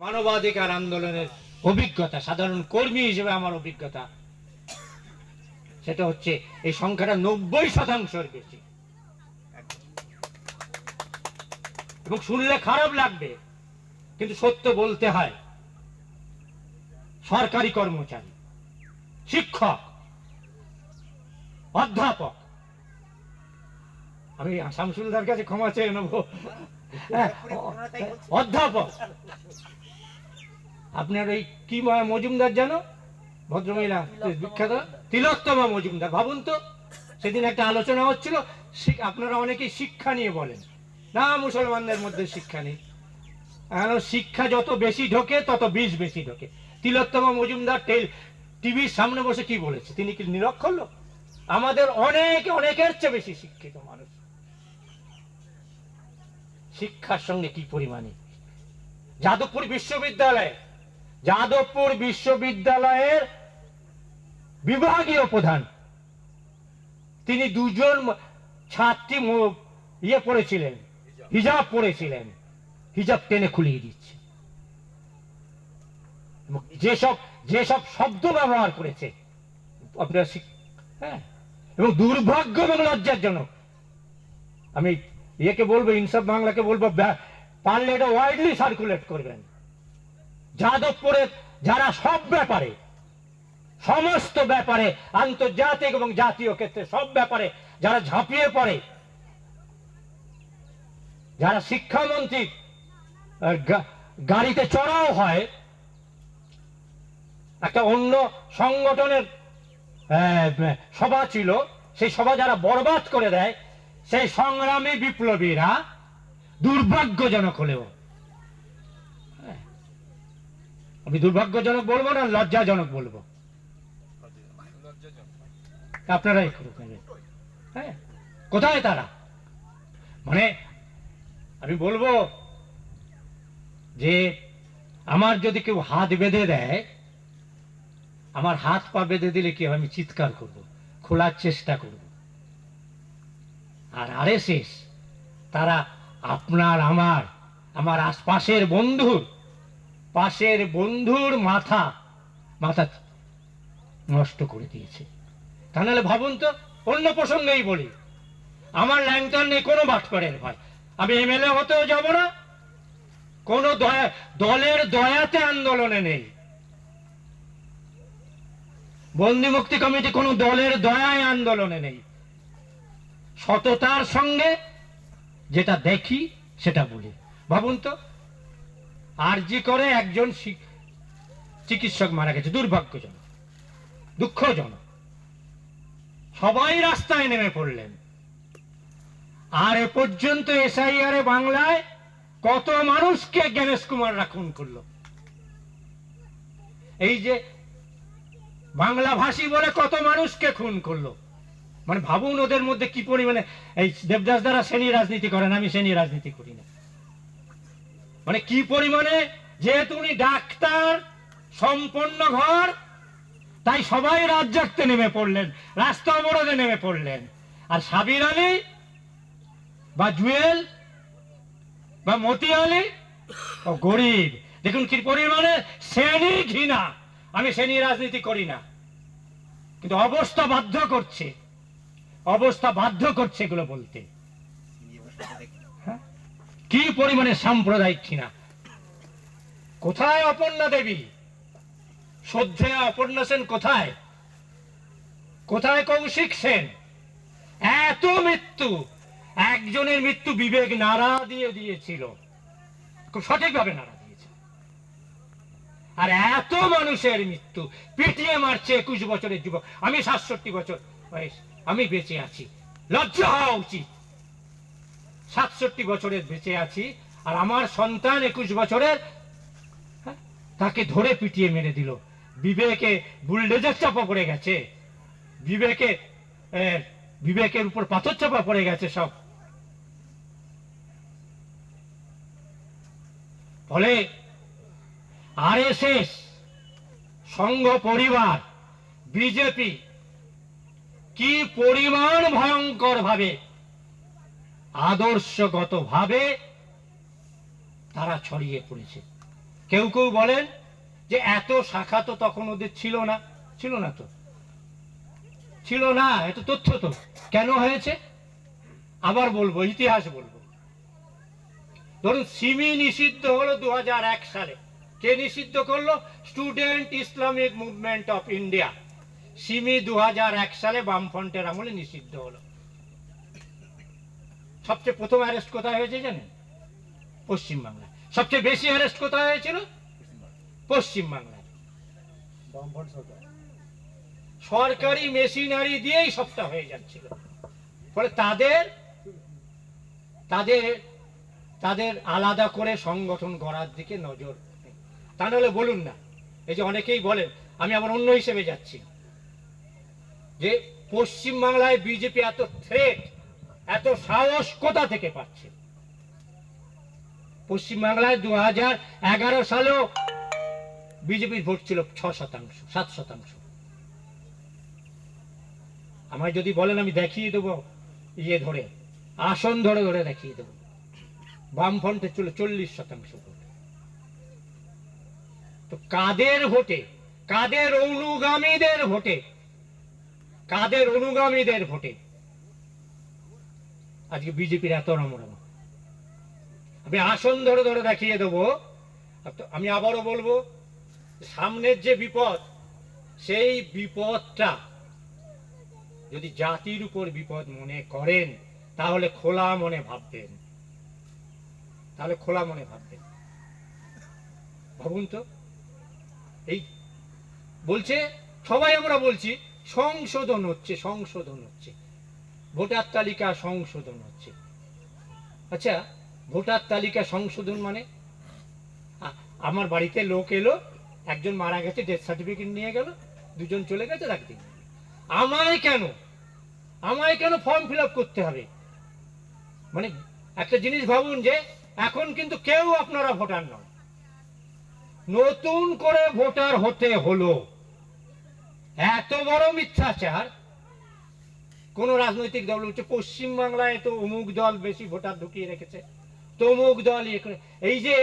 মানবাধিকার আন্দোলনের অভিজ্ঞতা, সাধারণ কর্মী হিসেবে আমার অভিজ্ঞতা, সেটা হচ্ছে এই সংখ্যাটা 90% বেশি। এবং শুনলে খারাপ লাগবে, কিন্তু সত্য বলতে হয়। সরকারি কর্মচারী, শিক্ষক, অধ্যাপক, আমি শামসুলদার কাছে ক্ষমা চেয়ে নেব, অধ্যাপক, আপনার ওই কি মজুমদার জানো, ভদ্রমহিলা বিখ্যাত তিলোত্তমা মজুমদার, ভাবুন তো, সেদিন একটা আলোচনা হচ্ছিল, আপনারা অনেকেই শিক্ষা নিয়ে বলেন না, মুসলমানদের মধ্যে শিক্ষা নেই। শিক্ষা যত বেশি ঢোকে তত বিষ বেশি ঢোকে। তিলোত্তমা মজুমদার টিভির সামনে বসে কি বলেছে? তিনি কি নিরক্ষর লোক? আমাদের অনেকের চেয়ে বেশি শিক্ষিত মানুষ। শিক্ষার সঙ্গে কি পরিমাণে যাদবপুর বিশ্ববিদ্যালয়ের বিভাগীয় প্রধান, তিনি দুজন ছাত্রী পড়েছিলেন, হিজাব পড়েছিলেন, হিজাব টেনে খুলিয়ে দিচ্ছে। যেসব শব্দ ব্যবহার করেছে আপনার, হ্যাঁ, এবং দুর্ভাগ্য এবং লজ্জাজনক। আমি বলবো, ইনসাফ বাংলাকে বলবো, পারলে এটা ওয়াইডলি সার্কুলেট করবেন। যাদবপুরে যারা সব ব্যাপারে, সমস্ত ব্যাপারে, আন্তর্জাতিক এবং জাতীয় ক্ষেত্রে সব ব্যাপারে যারা ঝাঁপিয়ে পড়ে, যারা শিক্ষামন্ত্রী গাড়িতে চড়াও হয়, একটা অন্য সংগঠনের সভা ছিল, সেই সভা যারা বরবাদ করে দেয়, সেই সংগ্রামী বিপ্লবীরা দুর্ভাগ্যজনক হলেও, আমি দুর্ভাগ্যজনক বলবো না, লজ্জাজনক বলবো, আপনারাই করবেন। হ্যাঁ, কোথায় তারা? মানে আমি বলবো যে আমার যদি কেউ হাত বেঁধে দেয়, আমার হাত পা বেঁধে দিলে কি হয়? আমি চিৎকার করব, খোলার চেষ্টা করব। আর আরএসএস তারা আপনার আমার আশপাশের বন্ধুর মাথা নষ্ট করে দিয়েছে। তা নাহলে ভাবুন তো, অন্য প্রসঙ্গেই বলি, আমার ল্যাংটার নেই কোনো বাটপাড়ের ভয়, আমি এমএলএ হতেও যাব না, কোন দলের দয়াতে আন্দোলনে নেই, বন্দি মুক্তি কমিটি কোন দলের দয়ায় আন্দোলনে নেই, সততার সঙ্গে যেটা দেখি সেটা বলি। ভাবুন তো, আরজি করে একজন চিকিৎসক মারা গেছে, দুর্ভাগ্যজনক, দুঃখজনক, সবাই রাস্তায় নেমে পড়লেন। আর এ পর্যন্ত এসআইআর বাংলায় কত মানুষকে জ্ঞানেশ কুমাররা খুন করলো? এই যে বাংলা ভাষী বলে কত মানুষকে খুন করলো, মানে ভাবুন ওদের মধ্যে কি পরিমাণে। এই দেবদাস দ্বারা শ্রেণী রাজনীতি করেন, আমি শ্রেণী রাজনীতি করি না। মানে কি পরিমাণে, যেহেতু উনি ডাক্তার, সম্পন্ন ঘর, তাই সবাই রাজ্জাকতে নেমে পড়লেন, রাস্তা অবরোধে নেমে পড়লেন। আর সাবির আলী বা জুয়েল বা মতি আলী গরিব, দেখুন কি পরিমাণে শ্রেণী ঘৃণা। আমি শ্রেণী রাজনীতি করি না, কিন্তু অবস্থা বাধ্য করছে এগুলো বলতে। কি পরিমাণে সাম্প্রদায়িক ঘৃণা। কোথায় অপর্ণা দেবী, শ্রদ্ধেয়া অপর্ণা সেন কোথায়? কোথায় কৌশিক সেন? এত মৃত্যু, একজনের মৃত্যু বিবেক নাড়া দিয়েছিল, খুব সঠিকভাবে নাড়া দিয়েছে। আর এত মানুষের মৃত্যু, পিটিয়ে মারছে 21 বছরের যুবক। আমি 67 বছর বয়স, আমি বেঁচে আছি, লজ্জা হওয়া উচিত। 67 বছরের বেঁচে আছি, আর আমার সন্তান 21 বছরের, তাকে ধরে পিটিয়ে মেরে দিল। বিবেকে বুলডোজার চাপা পড়ে গেছে, বিবেকের উপর পাথর চাপা পড়ে গেছে সব। ফলে আরএসএস, সংঘ পরিবার, বিজেপি কি পরিমাণ ভয়ঙ্কর ভাবে, আদর্শগত ভাবে তারা ছড়িয়ে পড়েছে। কেউ কেউ বলেন যে এত শাখা তো তখন ওদের ছিল না, তো ছিল না, এত তথ্য তো কেন হয়েছে আবার বলবো, ইতিহাস বলবো। ধরুন সিমি নিষিদ্ধ হলো 2001 সালে। কে নিষিদ্ধ করলো? Student Islamic movement of India. Simi 2001 সালে বামফ্রন্টের আমলে নিষিদ্ধ হলো। সবচেয়ে প্রথম অ্যারেস্ট কোথায় হয়েছে জানেন? পশ্চিমবাংলায়। সবচেয়ে বেশি অ্যারেস্ট কোথায় হয়েছিল? পশ্চিমবাংলায়। সরকারি মেশিনারি দিয়েই সবটা হয়ে যাচ্ছিল। ফলে তাদের আলাদা করে সংগঠন গড়ার দিকে নজর। তা নাহলে বলুন না, এই যে অনেকেই বলেন, আমি আবার অন্য হিসেবে যাচ্ছি, যে পশ্চিমবাংলায় বিজেপি এত থ্রেট, এত সাহস কোথা থেকে পাচ্ছে? পশ্চিমবাংলায় 2011 সালেও বিজেপির ভোট ছিল 6%, 7%। আমায় যদি বলেন আমি দেখিয়ে দেবো, ইয়ে ধরে, আসন ধরে ধরে দেখিয়ে দেবো। বামফ্রন্টে ছিল 40% ভোট। তো কাদের ভোটে, কাদের অনুগামীদের ভোটে আজকে বিজেপির এত রমরমা? আমি আসন ধরে ধরে দেখিয়ে দেবো। আমি আবারও বলবো, সামনের যে বিপদ, সেই বিপদটা যদি জাতির উপর বিপদ মনে করেন, তাহলে খোলা মনে ভাববেন। ভাবুন তো, এই বলছে সবাই, আমরা বলছি সংশোধন হচ্ছে, ভোটার তালিকা সংশোধন হচ্ছে। আচ্ছা, ভোটার তালিকা সংশোধন মানে? আমার বাড়িতে লোক এলো, একজন মারা গেছে, ডেথ সার্টিফিকেট নিয়ে গেল, দুজন চলে গেছে, রাখতে আমায় কেন ফর্ম ফিল আপ করতে হবে? মানে একটা জিনিস ভাবুন, যে এখন কিন্তু কেউ আপনারা ভোটার নন, নতুন করে ভোটার হতে হলো। এত বড় মিথ্যাচার। কোন রাজনৈতিক দল বলছে পশ্চিমবাংলায় তো অমুক দল বেশি ভোটার ঢুকিয়ে রেখেছে, তমুক দল ইয়ে করে। এই যে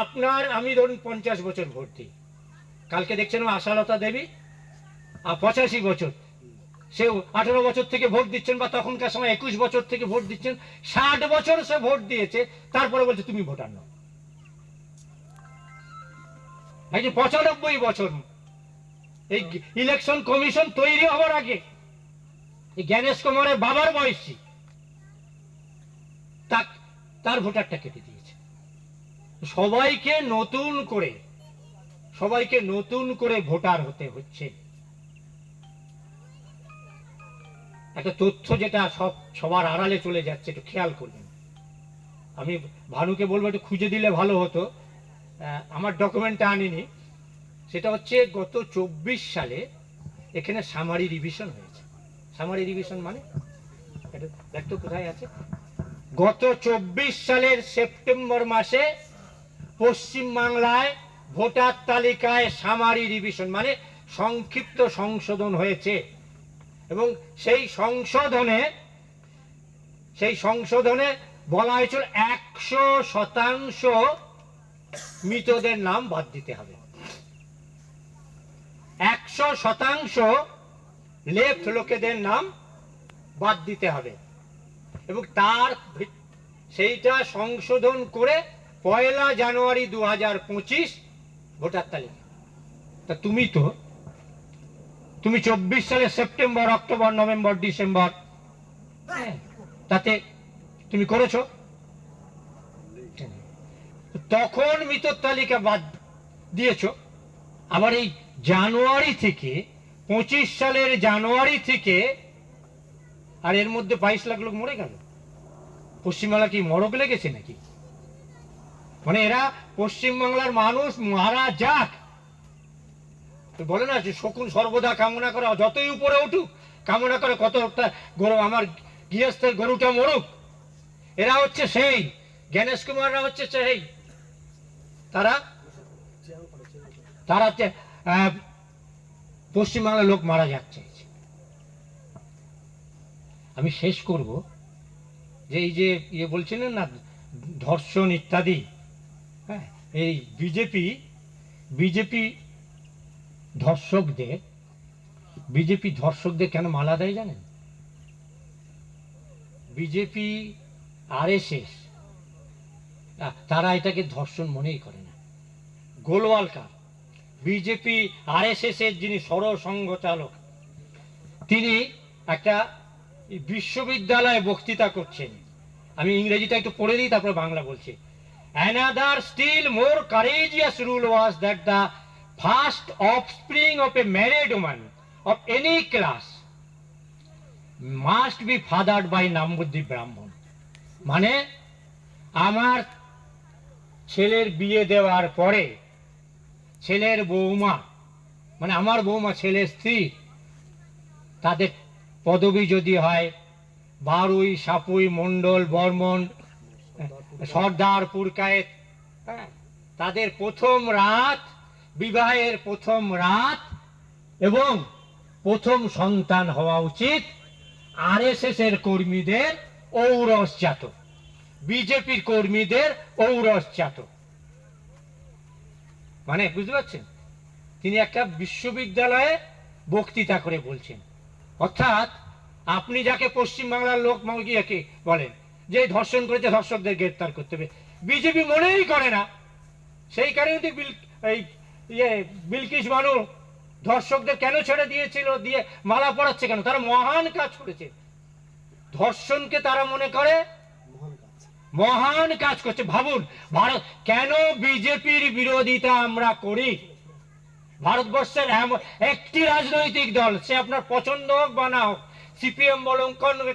আপনার, আমি ধরুন 50 বছর ভোট দিই, কালকে দেখছেন আশালতা দেবী 85 বছর, সে 18 বছর থেকে ভোট দিচ্ছেন, বা তখনকার সময় 21 বছর থেকে ভোট দিচ্ছেন, 60 বছর সে ভোট দিয়েছে, তারপরে বলছে তুমি ভোটার নও। এই যে 95 বছর, এই ইলেকশন কমিশন তৈরি হওয়ার আগে এই জ্ঞানেশ কুমারের বাবার বয়সী, তার ভোটারটা কেটে দিয়েছে। সবাইকে নতুন করে ভোটার হতে হচ্ছে। একটা তথ্য যেটা সবার আড়ালে চলে যাচ্ছে, একটু খেয়াল করবেন। আমি ভানুকে বলবো একটু খুঁজে দিলে ভালো হতো, আমার ডকুমেন্টটা আনিনি। সেটা হচ্ছে গত 24 সালে এখানে সামারি রিভিশন হয়েছে। সামারি রিভিশন মানে দেখতো কোথায় আছে? গত 24 সালের সেপ্টেম্বর মাসে পশ্চিমবাংলায় ভোটার তালিকায় সামারি রিভিশন মানে সংক্ষিপ্ত সংশোধন হয়েছে। এবং সেই সংশোধনে বলা হয়েছিল 100% মৃতদের নাম বাদ দিতে হবে, 100% লেফট লোকেদের নাম বাদ দিতে হবে। এবং সেইটা সংশোধন করে 1 জানুয়ারি 2025 ভোটার তালিকা। তা তুমি 24 সালে সেপ্টেম্বর, অক্টোবর, নভেম্বর, ডিসেম্বর, তাতে তুমি করেছো, তখন মৃতর তালিকা বাদ দিয়েছো। আবার এই জানুয়ারি থেকে, 25 সালের জানুয়ারি থেকে, আর এর মধ্যে 22 লাখ লোক মরে গেল। পশ্চিমবাংলা কি মরক লেগেছে নাকি? মানে এরা পশ্চিমবাংলার মানুষ মারা যাক বলে না, যে শকুন সর্বদা কামনা করে যতই উপরে উঠুক, কামনা করে কতটা গরু, আমার গৃহস্থের গরুটা মরুক। এরা হচ্ছে সেই জ্ঞানেশ কুমাররা হচ্ছে সেই, তারা পশ্চিমবাংলার লোক মারা যাচ্ছে। আমি শেষ করব, যে এই যে ইয়ে বলছিলেন না, ধর্ষণ ইত্যাদি, হ্যাঁ, এই বিজেপি ধর্ষকদের কেন মালা দেয় জানেন? বিজেপি আরএসএস তারা এটাকে ধর্ষণ মনেই করে না। গোলওয়ালকার বিজেপি আরএসএস এর যিনি সরসংঘচালক, তিনি একটা বিশ্ববিদ্যালয়ে বক্তৃতা করছেন। আমি ইংরেজিটা একটু পড়ে দিই, তারপরে বাংলা বলছি। Another still more courageous rule was that the first offspring of a married woman of any class must be fathered by Nambuddi Brahman. মানে আমার ছেলের বিয়ে দেওয়ার পরে ছেলের বৌমা, মানে আমার বৌমা ছেলের স্ত্রী, তাদের পদবী যদি হয় বারুই, সাপুই, মণ্ডল, বর্মন, সর্দার, পুরকায়েত, তাদের প্রথম রাত, বিবাহের প্রথম রাত এবং প্রথম সন্তান হওয়া উচিত আরএসএস এর কর্মীদের ঔরসজাত, বিজেপির কর্মীদের ঔরসজাত। মানে বুঝতে পারছেন? তিনি একটা বিশ্ববিদ্যালয়ে বক্তৃতা করে বলছেন। অর্থাৎ আপনি যাকে পশ্চিমবাংলার লোক মাউগিয়াকে বলেন যে ধর্ষণ করেছে, ধর্ষকদের গ্রেপ্তার করতে হবে, বিজেপি মনেই করে না। সেই কারণে বিলকিস বানু ধর্ষকদের কেন ছেড়ে দিয়েছিল, দিয়ে মালা পড়াচ্ছে কেন? তারা মহান কাজ করেছে। ধর্ষণকে তারা মনে করে মহান কাজ করছে। ভাবুন, ভারত কেন বিজেপির বিরোধিতা আমরা করি? ভারতবর্ষের একটি রাজনৈতিক দল, সে আপনার পছন্দ হোক বা না হোক, সিপিএম বলুন,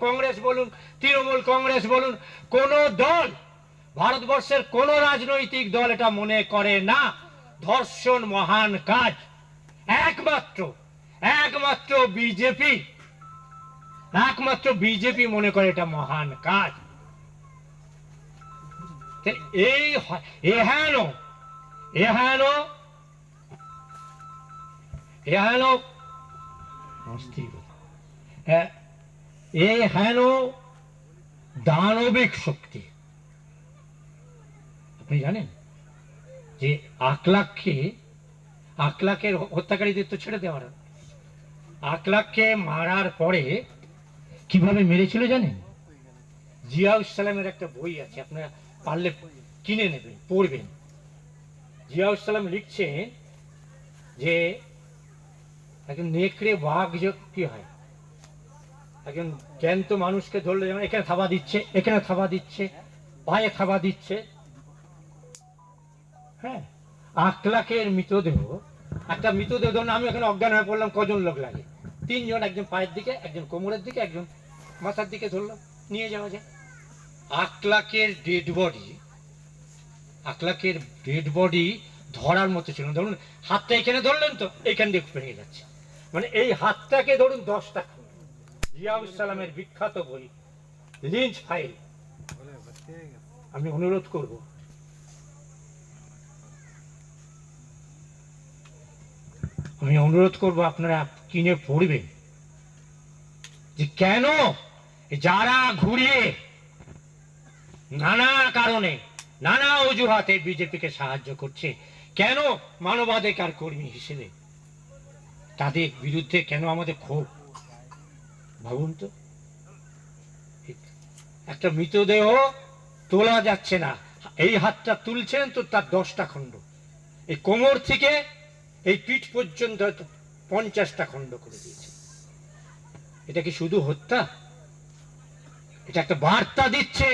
কংগ্রেস বলুন, তৃণমূল কংগ্রেস বলুন, কোন দল, ভারতবর্ষের কোন রাজনৈতিক দল এটা মনে করে না ধর্ষণ মহান কাজ। একমাত্র বিজেপি মনে করে এটা মহান কাজ। এই হেন দানবিক শক্তি। আপনি জানেন যে আকলাকের হত্যাকারীদের তো ছেড়ে দেওয়ার, আকলাককে মারার পরে কিভাবে মেরেছিল জানেন? জিয়াউস সালামের একটা বই আছে, আপনারা পারলে কিনে নেবেন, পড়বেন। জিয়াউস সালাম লিখছেন যে একজন নেকড়ে বাঘ কি হয়, একজন জ্যান্ত মানুষকে ধরলে যেমন এখানে থাবা দিচ্ছে, এখানে থাবা দিচ্ছে, পায়ে থাবা দিচ্ছে। হ্যাঁ, আকলাকের মৃতদেহ, একটা মৃতদেহ ধরুন আমি এখানে অজ্ঞান হয়ে পড়লাম, কজন লোক লাগে? তিনজন, একজন পায়ের দিকে, একজন কোমরের দিকে, একজন মাথার দিকে ধরলাম, নিয়ে যাওয়া যায়। আকলাকের ডেড বডি ধরার মতো ছিল। ধরুন হাতটা এখানে ধরলেন তো এখান দিয়ে ভেঙে যাচ্ছে, মানে এই হাতটাকে ধরুন 10টা। জিয়াউস সালামের বিখ্যাত বই লিঞ্চ ফাইল, আমি অনুরোধ করব আপনারা কিনে পড়বেন যে কেন যারা ঘুরিয়ে নানা কারণে, নানা অজুহাতে বিজেপিকে সাহায্য করছে, কেন মানবাধিকার কর্মী হিসেবে তাদের বিরুদ্ধে কেন আমাদের ক্ষোভ। ভাবুন তো, একটা মৃতদেহ তোলা যাচ্ছে না, এই হাতটা তুলছেন তো তার 10টা খণ্ড, এই কোমর থেকে এই পিঠ পর্যন্ত 50টা খণ্ড করে দিয়েছে। এটা কি শুধু হত্যা? এটা একটা বার্তা দিচ্ছে,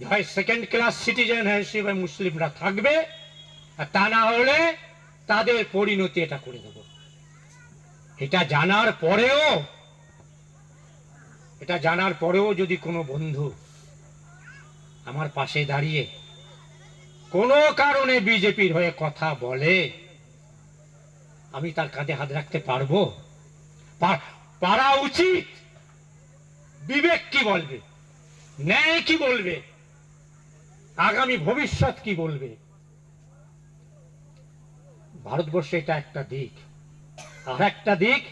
হয় সেকেন্ড ক্লাস সিটিজেন হিসেবে মুসলিমরা থাকবে, আর তা না হলে তাদের পরিণতি এটা করে দেব। এটা জানার পরেও যদি কোনো বন্ধু আমার পাশে দাঁড়িয়ে কোনো কারণে বিজেপির হয়ে কথা বলে, আমি তার কাঁধে হাত রাখতে পারবো? পারা উচিত। বিবেক কি বলবে, ন্যায় কি বলবে, আগামী ভবিষ্যৎ কি বলবে? ভারতবর্ষে এটা একটা দিক। আর একটা দিক,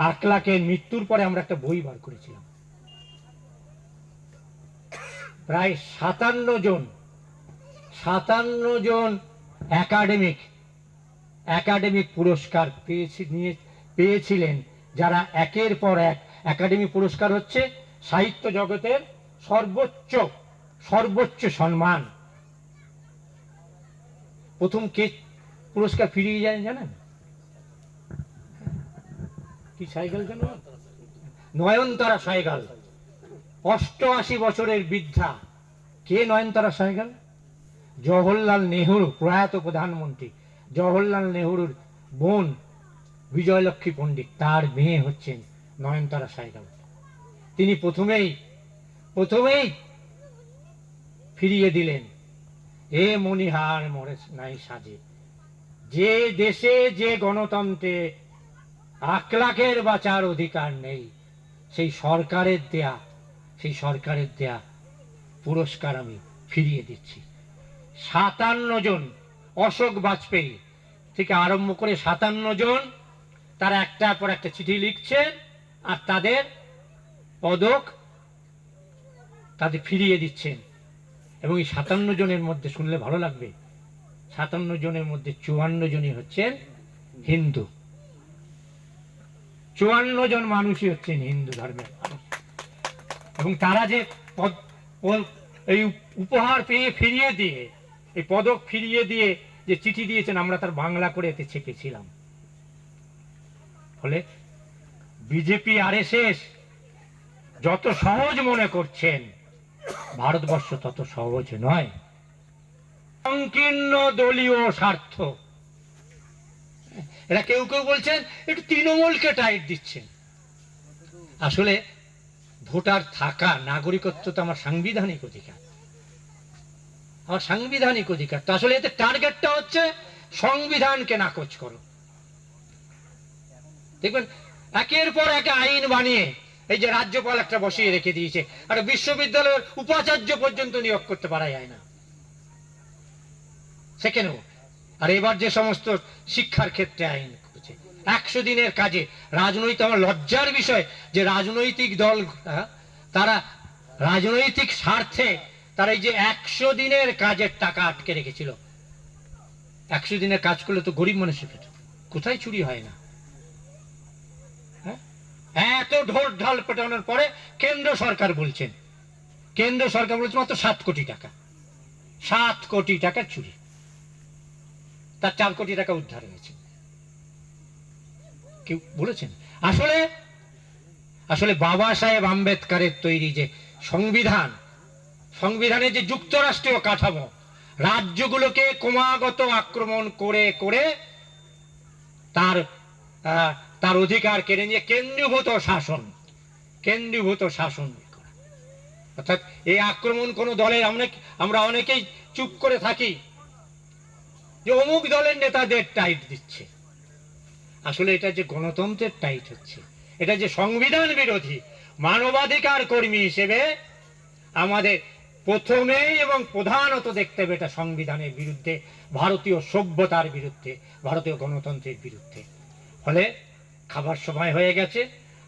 আকলাকের মৃত্যুর পরে আমরা একটা বই বার করেছিলাম, প্রায় 57 জন 57 জন একাডেমিক পুরস্কার পেয়েছিলেন, যারা একের পর এক। একাডেমি পুরস্কার হচ্ছে সাহিত্য জগতের সর্বোচ্চ সম্মান। প্রথম কে পুরস্কার ফিরিয়ে যায় জানেন? কি সাইকেল যেন? নয়নতারা সহগল। 88 বছরের বৃদ্ধা। কে নয়নতারা সহগল? জওহরলাল নেহরু, প্রয়াত প্রধানমন্ত্রী জওহরলাল নেহরুর বোন বিজয়লক্ষ্মী পণ্ডিত, তার মেয়ে হচ্ছেন নয়নতারা সহগল। তিনি প্রথমেই ফিরিয়ে দিলেন, এ মণিহার মরে নাই সাজে। যে দেশে যে গণতন্ত্রে 1 লাখের বাঁচার অধিকার নেই, সেই সরকারের দেয়া পুরস্কার আমি ফিরিয়ে দিচ্ছি। 57 জন, অশোক বাজপেয়ী থেকে আরম্ভ করে 57 জন, তারা একটার পর একটা চিঠি লিখছেন আর তাদের পদক তাদের ফিরিয়ে দিচ্ছেন। এবং এই 57 জনের মধ্যে শুনলে ভালো লাগবে, 57 জনের মধ্যে 54 জনই হচ্ছেন হিন্দু। 54 জন মানুষই হচ্ছেন হিন্দু ধর্মের মানুষ। এবং তারা যে এই উপহার পেয়ে ফিরিয়ে দিয়ে, এই পদক ফিরিয়ে দিয়ে যে চিঠি দিয়েছেন, আমরা তার বাংলা করে এতে ছেপেছিলাম। ফলে বিজেপি আরএসএস যত সহজ মনে করছেন, ভারতবর্ষ তত সহজ নয়। সংকীর্ণ দলীয় স্বার্থ। এরা কেউ কেউ বলছেন একটু তৃণমূলকে টাইট দিচ্ছেন। আসলে ভোটার থাকা, নাগরিকত্ব তো আমার সাংবিধানিক অধিকার, তো আসলে এতে টার্গেটটা হচ্ছে সংবিধানকে নাকচ করো। দেখবেন একের পর এক আইন বানিয়ে, এই যে রাজ্যপাল একটা বসিয়ে রেখে দিয়েছে, আর বিশ্ববিদ্যালয়ের উপাচার্য পর্যন্ত নিয়োগ করতে পারা যায় না, সে কেন? আর এবার যে সমস্ত শিক্ষার ক্ষেত্রে আইন করেছে 100 দিনের কাজে, রাজনৈতিক, আমার লজ্জার বিষয় যে রাজনৈতিক দল তারা রাজনৈতিক স্বার্থে তারা এই যে 100 দিনের কাজের টাকা আটকে রেখেছিল। 100 দিনের কাজ করলে তো গরিব মানুষের পেত, কোথায় চুরি হয় না। এত ঢোল ঢাল পেটানোর পরে কেন্দ্র সরকার বলছেন মাত্র 7 কোটি টাকা, 7 কোটি টাকা চুরি, তার 4 কোটি টাকা উদ্ধার হয়েছে। কেউ বলেছেন? আসলে বাবা সাহেব আম্বেদকরের তৈরি যে সংবিধানের যে যুক্তরাষ্ট্রীয় কাঠামো, রাজ্যগুলোকে ক্রমাগত আক্রমণ করে করে তার অধিকার কেড়ে নিয়ে কেন্দ্রীভূত শাসন করা। অর্থাৎ এই আক্রমণ কোন দলের, আমরা অনেকেই চুপ করে থাকি যে অমুক দলের নেতাদের টাইট দিচ্ছে। আসলে এটা যে গণতন্ত্রের টাইট হচ্ছে, এটা যে সংবিধান বিরোধী। মানবাধিকার কর্মী হিসেবে আমাদের প্রথমেই এবং প্রধানত দেখতে হবে এটা সংবিধানের বিরুদ্ধে, ভারতীয় সভ্যতার বিরুদ্ধে, ভারতীয় গণতন্ত্রের বিরুদ্ধে। ফলে খাবার সময় হয়ে গেছে।